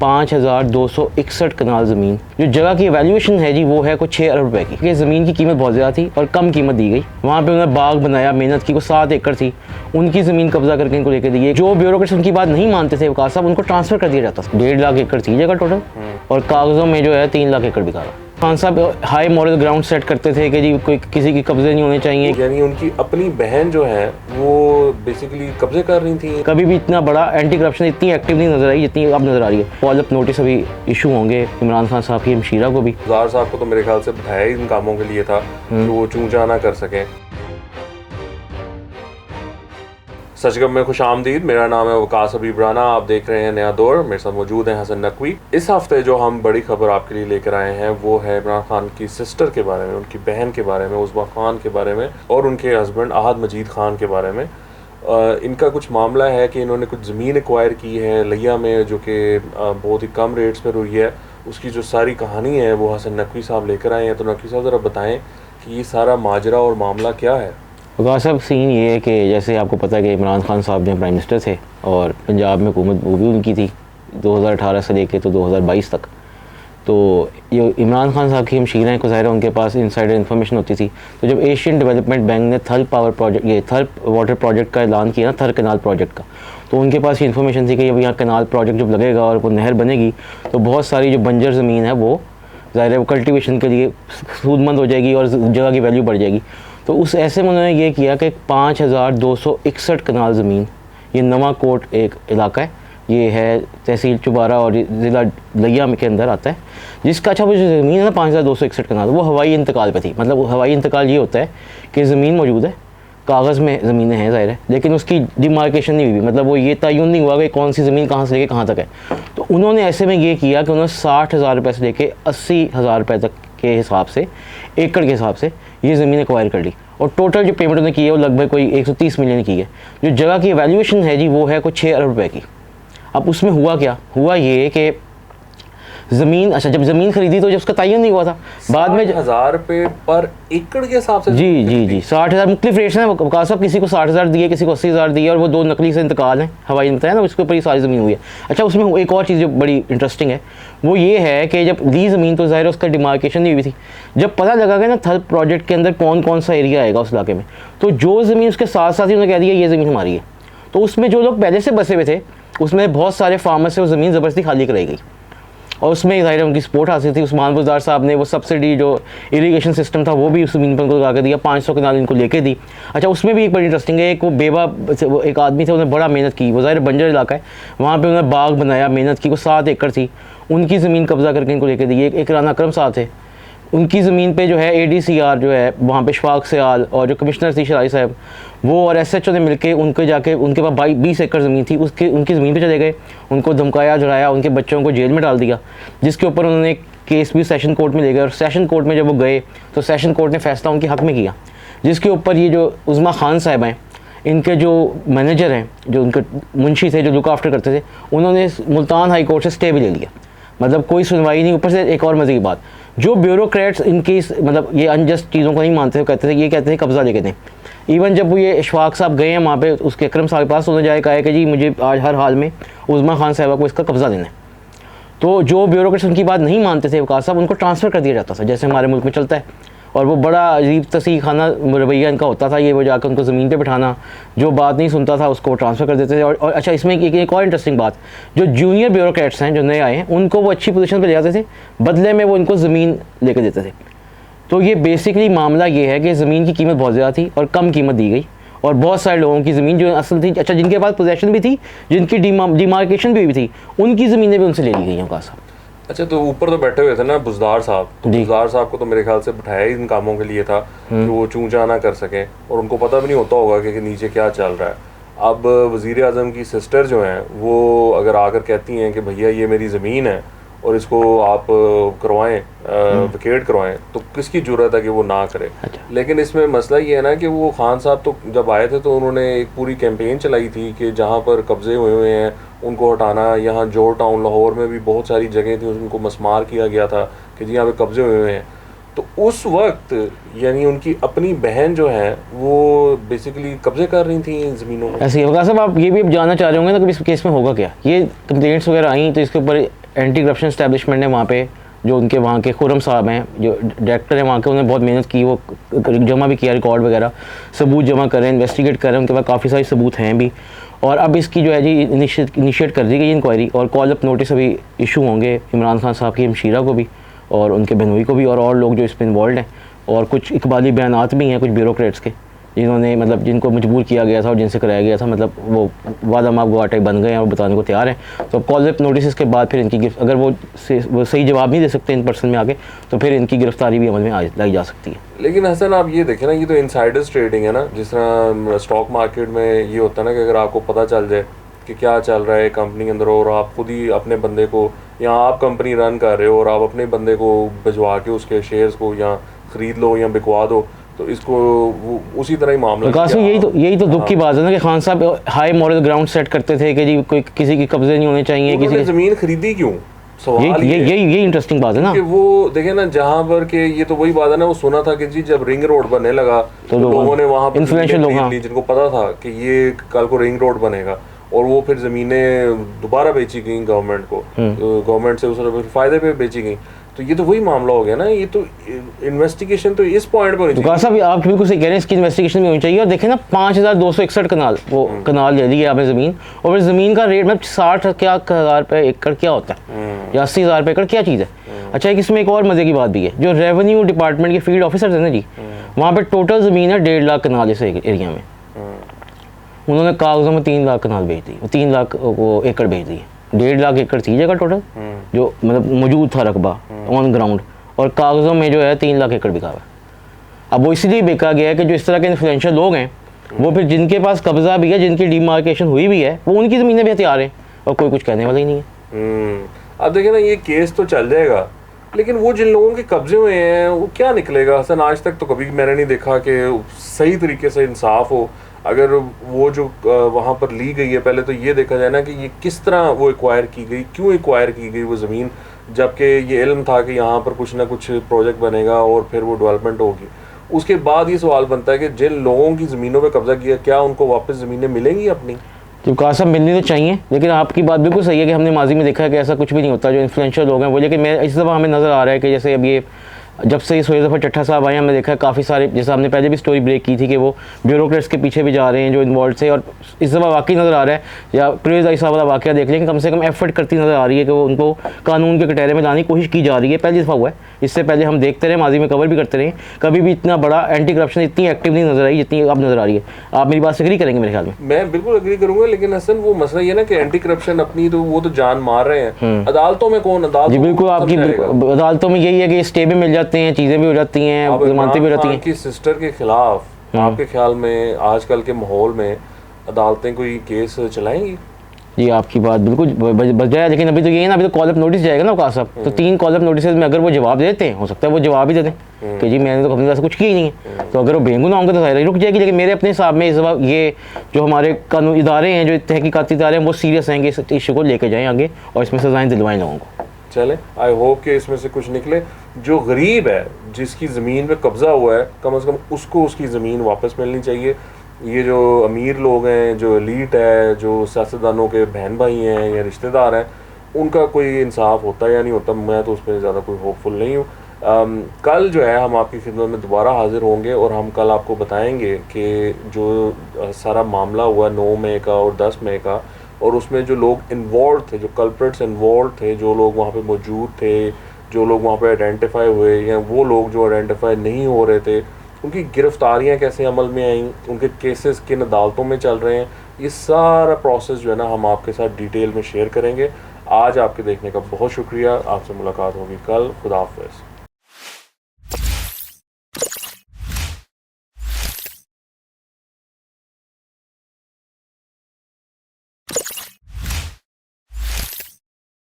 5261 कनाल ज़मीन, जो जगह की वैल्यूएशन है जी वो है कुछ 6 अरब रुपए की। ये ज़मीन की कीमत बहुत ज़्यादा थी और कम कीमत दी गई। वहाँ पे उन्होंने बाग बनाया, मेहनत की, वो 7 एकड़ थी, उनकी ज़मीन कब्जा करके इनको लेके दी। जो ब्यूरोक्रेट्स उनकी बात नहीं मानते थे वकास साहब, उनको ट्रांसफ़र कर दिया जाता था। 1.5 लाख एकड़ थी जगह टोटल, और कागज़ों में जो है 3 लाख एकड़ बिका रहा। खान साहब हाई मॉरल ग्राउंड सेट करते थे कि जी कोई किसी की कब्जे नहीं होने चाहिए। यानी उनकी अपनी बहन जो है वो बेसिकली कब्जे कर रही थी। कभी भी इतना बड़ा एंटी करप्शन इतनी एक्टिव नहीं नजर आई जितनी अब नजर आ रही है। फॉलोअप नोटिस अभी इशू होंगे इमरान खान साहब की हमशीरा को भी। गुजार साहब को तो मेरे ख्याल से बिठाया ही इन कामों के लिए था कि वो चूंचा ना कर सकें। सचगम में खुश आमदीद। मेरा नाम है वकास हबीब राना, आप देख रहे हैं नया दौर। मेरे साथ मौजूद हैं हसन नकवी। इस हफ्ते जो हम बड़ी खबर आपके लिए लेकर आए हैं वो है इमरान खान की सिस्टर के बारे में, उनकी बहन के बारे में, उज़्मा खान के बारे में, और उनके हस्बैंड अहद मजीद खान के बारे में। इनका कुछ मामला है कि इन्होंने कुछ ज़मीन एक्वायर की है लिया में, जो कि बहुत ही कम रेट्स पर हुई है। उसकी जो सारी कहानी है वो हसन नकवी साहब लेकर आए हैं। तो नकवी साहब ज़रा बताएँ कि ये सारा माजरा और मामला क्या है। वकास साहब, सीन ये है कि जैसे आपको पता है कि इमरान खान साहब जो प्राइम मिनिस्टर थे और पंजाब में हुकूमत वो भी उनकी थी 2018 से लेके तो 2022 तक। तो ये इमरान खान साहब की हमशीराएँ को ज़ाहिर है उनके पास इनसाइडर इन्फॉर्मेशन होती थी। तो जब एशियन डेवलपमेंट बैंक ने थल पावर प्रोजेक्ट, ये थल वाटर प्रोजेक्ट का ऐलान किया ना, थल कनाल प्रोजेक्ट का, तो उनके पास ये इन्फॉर्मेशन थी कि जब यहाँ कनाल प्रोजेक्ट जब लगेगा और वो नहर बनेगी तो बहुत सारी जो बंजर ज़मीन है वो ज़ाहिर है वो कल्टिवेशन के लिए सूदमंद हो जाएगी और जगह की वैल्यू बढ़ जाएगी। तो उस ऐसे में उन्होंने ये किया कि 5261 कनाल ज़मीन, ये नवा कोट एक इलाका है, ये है तहसील चुबारा और ज़िला लिया के अंदर आता है, जिसका अच्छा वो जो ज़मीन है ना 5261 कनाल, वो हवाई इंतकाल पे थी। मतलब हवाई इंतकाल ये होता है कि ज़मीन मौजूद है, कागज़ में ज़मीनें हैं ज़ाहिर है, लेकिन उसकी डिमार्केशन नहीं हुई, मतलब वो ये तयन नहीं हुआ कि कौन सी ज़मीन कहाँ से लेके कहाँ तक है। तो उन्होंने ऐसे में ये किया कि उन्होंने 60,000 रुपये से लेके 80,000 रुपये तक के हिसाब से, एकड़ के हिसाब से ये ज़मीन एक्वायर कर ली, और टोटल जो पेमेंट उन्होंने की है वो लगभग कोई 130 मिलियन की है। जो जगह की वैल्यूएशन है जी वो है कुछ 6 अरब रुपए की। अब उसमें हुआ क्या, हुआ ये कि ज़मीन, अच्छा जब ज़मीन खरीदी तो जब उसका तयन नहीं हुआ था, बाद में 60,000 रुपये पर एकड़ के हिसाब से। जी 60,000 मुख्तलिफ रेट्स हैं वकास साहब, किसी को 60,000 दिए, किसी को 80,000 दिए, और वो 2 नकली से इंतकाल हैं, हवाई बताया ना, उसके ऊपर ही सारी ज़मीन हुई है। अच्छा उसमें एक और चीज़ जो बड़ी इंटरेस्टिंग है वो ये है कि जब ली ज़मीन तो ज़ाहिर उसका डिमार्केशन नहीं हुई थी। जब पता लगा कि ना थल प्रोजेक्ट के अंदर कौन कौन सा एरिया आएगा उस इलाके में, तो जो ज़मीन उसके साथ साथ ही उन्होंने कह दिया ये ज़मीन हमारी है। तो उसमें जो लोग पहले से बसे हुए थे उसमें बहुत सारे फार्मर से वो ज़मीन ज़बरदस्ती खाली कराई गई, और उसमें ज़ाहिर उनकी सपोर्ट हासिल थी। उस्मान बुज़दार साहब ने वो सब्सिडी जो इरीगेशन सिस्टम था वो भी उस ज़मीन पर उनको लगा के दिया, 500 कनाल इनको लेके दी। अच्छा उसमें भी एक बड़ी इंटरेस्टिंग है, एक वो बेवा वो एक आदमी थे, उन्होंने बड़ा मेहनत की, वो ज़ाहिर बंजर इलाका है, वहाँ पर उन्होंने बाग बनाया, मेहनत की, वो 7 एकड़ थी, उनकी ज़मीन कब्जा करके इनको लेके दी। एक राना अकरम साहब थे, उनकी ज़मीन पे जो है ADCR जो है वहाँ पे शफाक सयाल और जो कमिश्नर थी शराई साहब, वो और SHO ने मिलके उनके जाके उनके पास 20 एकड़ ज़मीन थी, उनकी ज़मीन पे चले गए, उनको धमकाया झड़ाया, उनके बच्चों को जेल में डाल दिया, जिसके ऊपर उन्होंने केस भी सेशन कोर्ट में ले गए। और सेशन कोर्ट में जब वो गए तो सेशन कोर्ट ने फैसला उनके हक़ में किया, जिसके ऊपर ये जो उज़्मा खान साहब हैं, इनके जो मैनेजर हैं, जो उनके मुंशी थे जो लुक आफ्टर करते थे, उन्होंने मुल्तान हाई कोर्ट से स्टे भी ले लिया, मतलब कोई सुनवाई नहीं। ऊपर से एक और मज़े की बात, जो ब्यूरोक्रेट्स इनकी मतलब ये अनजस्ट चीज़ों को नहीं मानते थे, कहते थे ये कहते थे कब्ज़ा लेके दें। इवन जब वो ये इशफाक साहब गए हैं वहाँ पे उसके अकरम साहब के पास, उन्होंने जाए कहा है कि जी मुझे आज हर हाल में उज़्मा खान साहबा को इसका कब्ज़ा देना है। तो जो ब्यूरोक्रेट्स उनकी बात नहीं मानते थे वकास साहब, उनको ट्रांसफ़र कर दिया जाता था, जैसे हमारे मुल्क में चलता है। और वो बड़ा अजीब तसीह खाना रवैया इनका होता था, ये वो जाकर उनको ज़मीन पे बिठाना, जो बात नहीं सुनता था उसको ट्रांसफ़र कर देते थे। और अच्छा इसमें एक और इंटरेस्टिंग बात, जो जूनियर ब्यूरोक्रेट्स हैं जो नए आए हैं उनको वो अच्छी पोजीशन पे ले जाते थे, बदले में वो इनको ज़मीन लेकर देते थे। तो ये बेसिकली मामला ये है कि ज़मीन की कीमत बहुत ज़्यादा थी और कम कीमत दी गई, और बहुत सारे लोगों की ज़मीन जो असल थी, अच्छा जिनके पास पोजेशन भी थी, जिनकी डिमार्केशन भी थी, उनकी ज़मीनें भी उनसे ले ली गई हैं वकास साहब। अच्छा तो ऊपर तो बैठे हुए थे ना बुज़दार साहब, तो बुज़दार साहब को तो मेरे ख्याल से बिठाया ही इन कामों के लिए था कि वो चूंचा ना कर सकें, और उनको पता भी नहीं होता होगा कि नीचे क्या चल रहा है। अब वज़ीर आज़म की सिस्टर जो हैं वो अगर आकर कहती हैं कि भैया ये मेरी ज़मीन है और इसको आप करवाएं, विकेट करवाएं, तो किसकी ज़रूरत है कि वो ना करे। अच्छा। लेकिन इसमें मसला ये है ना कि वो खान साहब तो जब आए थे तो उन्होंने एक पूरी कैंपेन चलाई थी कि जहाँ पर कब्ज़े हुए हैं उनको हटाना। यहाँ जोर टाउन लाहौर में भी बहुत सारी जगह थी, उनको मसमार किया गया था कि जी यहाँ पे कब्ज़े हुए हैं। तो उस वक्त यानी उनकी अपनी बहन जो है वो बेसिकली कब्जे कर रही थी इन ज़मीनों में। ऐसे ही होगा। सब आप ये भी जानना चाह रहे होंगे ना कि इस केस में होगा क्या, ये कंप्लेंट्स वगैरह आई तो इसके ऊपर एंटी करप्शन इस्टेब्लिशमेंट ने वहाँ पे जो उनके वहाँ के खुरम साहब हैं जो डायरेक्टर हैं वहाँ के, उन्होंने बहुत मेहनत की, वो जमा भी किया रिकॉर्ड वगैरह, सबूत जमा कर रहे हैं, इन्वेस्टिगेट कर रहे हैं, उनके पास काफ़ी सारे सबूत हैं भी। और अब इसकी जो है जी इनिशिएट कर दी गई इंक्वायरी, और कॉल अप नोटिस अभी इशू होंगे इमरान खान साहब की हमशीरा को भी और उनके बहनोई को भी और लोग जो इसमें इन्वॉल्व हैं। और कुछ इकबाली बयानात भी हैं कुछ ब्यूरोक्रेट्स के, जिन्होंने मतलब जिनको मजबूर किया गया था और जिनसे कराया गया था, मतलब वो वादा माफ गुआटे बन गए हैं और बताने को तैयार हैं। तो कॉल अप नोटिस के बाद फिर इनकी अगर वो सही जवाब नहीं दे सकते इन पर्सन में आगे, तो फिर इनकी गिरफ्तारी भी अमल में लाई जा सकती है। लेकिन हसन आप ये देखें ना, ये तो इनसाइडर्स ट्रेडिंग है ना, जिस तरह स्टॉक मार्केट में ये होता है ना कि अगर आपको पता चल जाए कि क्या चल रहा है कंपनी के अंदर और आप खुद ही अपने बंदे को, या आप कंपनी रन कर रहे हो और आप अपने बंदे को भिजवा के उसके शेयर्स को या ख़रीद लो या बिकवा दो, तो इसको उसी तरह ही मामला। यही तो दुख की बात है ना कि खान साहब हाई मॉरल ग्राउंड सेट करते थे कि जी कोई किसी की कब्जे नहीं होने चाहिए, किसी की ज़मीन खरीदी क्यों, सवाल यही इंटरेस्टिंग बात है ना। कि वो देखे ना जहाँ पर के ये तो वही बात है ना, वो सुना था कि जी जब रिंग रोड बनने लगा तो लोगों ने वहाँ पर इन्फ्लुएंशियल लोग जिनको पता था कि ये कल को रिंग रोड बनेगा, और वो फिर ज़मीनें दोबारा बेची गई गवर्नमेंट को, गवर्नमेंट से उस फायदे पे बेची गई। तो ये तो वही मामला हो गया ना, ये तो इन्वेस्टिगेशन तो इस पॉइंट पर होनी चाहिए। साहब आप बिल्कुल सही कह रहे हैं, इसकी इन्वेस्टिगेशन भी होनी चाहिए। और देखें ना 5261 कनाल वो कनाल ले ली है आपने ज़मीन, और फिर ज़मीन का रेट मतलब 60,000 रुपये एकड़ क्या होता है या 80,000 रुपये एकड़ क्या चीज़ है। अच्छा इसमें एक और मज़े की बात भी है, जो रेवेन्यू डिपार्टमेंट के फील्ड ऑफिसर्स हैं ना जी, वहाँ पर टोटल ज़मीन है 1.5 लाख कनाल इस एरिया में, उन्होंने कागज़ों में 3 लाख कनाल भेज दी, 3 लाख वो एकड़ भेज दी। 1.5 लाख एकड़ थी जगह टोटल जो मतलब मौजूद था रकबा ऑन ग्राउंड, और कागज़ों में जो है 3 लाख एकड़ बिका हुआ। अब वो इसलिए बेचा गया है कि जो इस तरह के इन्फ्लुएंशियल लोग हैं वो फिर जिनके पास कब्जा भी है, जिनकी डिमार्केशन हुई भी है, वो उनकी ज़मीनें भी हथियार हैं और कोई कुछ कहने वाला ही नहीं है। अब देखिए ना ये केस तो चल जाएगा, लेकिन वो जिन लोगों के कब्जे हुए हैं वो क्या निकलेगा हसन? आज तक तो कभी मैंने नहीं देखा कि सही तरीके से इंसाफ हो। अगर वो जो वहाँ पर ली गई है, पहले तो ये देखा जाए ना कि ये किस तरह वो एक्वायर की गई, क्यों एक्वायर की गई वो ज़मीन, जबकि ये इल्म था कि यहाँ पर कुछ ना कुछ प्रोजेक्ट बनेगा और फिर वो डेवलपमेंट होगी। उसके बाद ये सवाल बनता है कि जिन लोगों की ज़मीनों पे कब्जा किया, क्या उनको वापस ज़मीनें मिलेंगी अपनी? तो कासम मिलनी तो चाहिए, लेकिन आपकी बात बिल्कुल सही है कि हमने माजी में देखा है कि ऐसा कुछ भी नहीं होता जो इन्फ्लुएंशियल लोग हैं वो। लेकिन मैं इस दफ़ा हमें नज़र आ रहा है कि जैसे अब ये जब से ये सोहेल ज़फ़र चट्टा साहब आए, हमने देखा है काफ़ी सारे, जैसे हमने पहले भी स्टोरी ब्रेक की थी कि वो ब्यूरोक्रेट्स के पीछे भी जा रहे हैं जो इन्वॉल्व थे। और इस दफ़ा वाकई नज़र आ रहा है, या प्रेज आई साहब वाला वाक़या देख लें कि कम से कम एफर्ट करती नज़र आ रही है कि वो उनको कानून के कटहरे में लाने की कोशिश की जा रही है। पहली दफ़ा हुआ है, इससे पहले हम देखते रहे, माजी में कवर भी करते रहे, कभी भी इतना बड़ा एंटी करप्शन इतनी एक्टिव नहीं नज़र आई जितनी अब नज़र आ रही है। आप मेरी बात से एग्री करेंगे मेरे ख्याल में? मैं बिल्कुल एग्री करूंगा, लेकिन हसन वो मसला ये ना कि एंटी करप्शन अपनी तो वो तो जान मार रहे हैं, अदालतों में कौन अदालत? जी बिल्कुल, आपकी अदालतों में यही है कि स्टे भी मिल जाते हैं, चीज़ें भी हो जाती हैं, जमानतें भी हो जाती हैं। आपकी सिस्टर के खिलाफ आपके ख्याल में आजकल के माहौल में अदालतें कोई केस चलाएंगी? जी आपकी बात बिल्कुल बच जाए, लेकिन अभी तो ये है ना, अभी तो कॉल अप नोटिस जाएगा ना वकास साहब, तो 3 कॉल अप नोटिस में अगर वो जवाब देते हैं, हो सकता है वो जवाब ही दे दें कि जी मैंने तो अपनी तरफ से कुछ किया ही नहीं है। तो अगर वो बेगुनाह होंगे तो ज़ाहिर रुक जाएगी। लेकिन मेरे अपने हिसाब में इस वक्त ये जो हमारे कानूनी इदारे हैं, जो तहकीकाती इदारे हैं, वो सीरियस हैं कि इस इशू को लेके जाएँ आगे और इसमें सजाएँ दिलवाएँ लोगों को। चले, आई होप कि इसमें से कुछ निकले। जो गरीब है, जिसकी ज़मीन पे कब्ज़ा हुआ है, कम से कम उसको उसकी ज़मीन वापस मिलनी चाहिए। ये जो अमीर लोग हैं, जो एलीट है, जो सियासतदानों के बहन भाई हैं या रिश्तेदार हैं, उनका कोई इंसाफ होता है या नहीं होता, मैं तो उस पर ज़्यादा कोई होपफुल नहीं हूँ। कल जो है हम आपकी खिदमत में दोबारा हाजिर होंगे और हम कल आपको बताएंगे कि जो सारा मामला हुआ 9 मई का और 10 मई का, और उसमें जो लोग इन्वॉल्व थे, जो कल्प्रिट्स इन्वॉल्व थे, जो लोग वहाँ पे मौजूद थे, जो लोग वहाँ पे आइडेंटिफाई हुए, या वो लोग जो आइडेंटिफाई नहीं हो रहे थे, उनकी गिरफ्तारियाँ कैसे अमल में आईं, उनके केसेस किन अदालतों में चल रहे हैं, ये सारा प्रोसेस जो है ना हम आपके साथ डिटेल में शेयर करेंगे। आज आपके देखने का बहुत शुक्रिया, आपसे मुलाकात होगी कल। खुदा हाफ़िज़।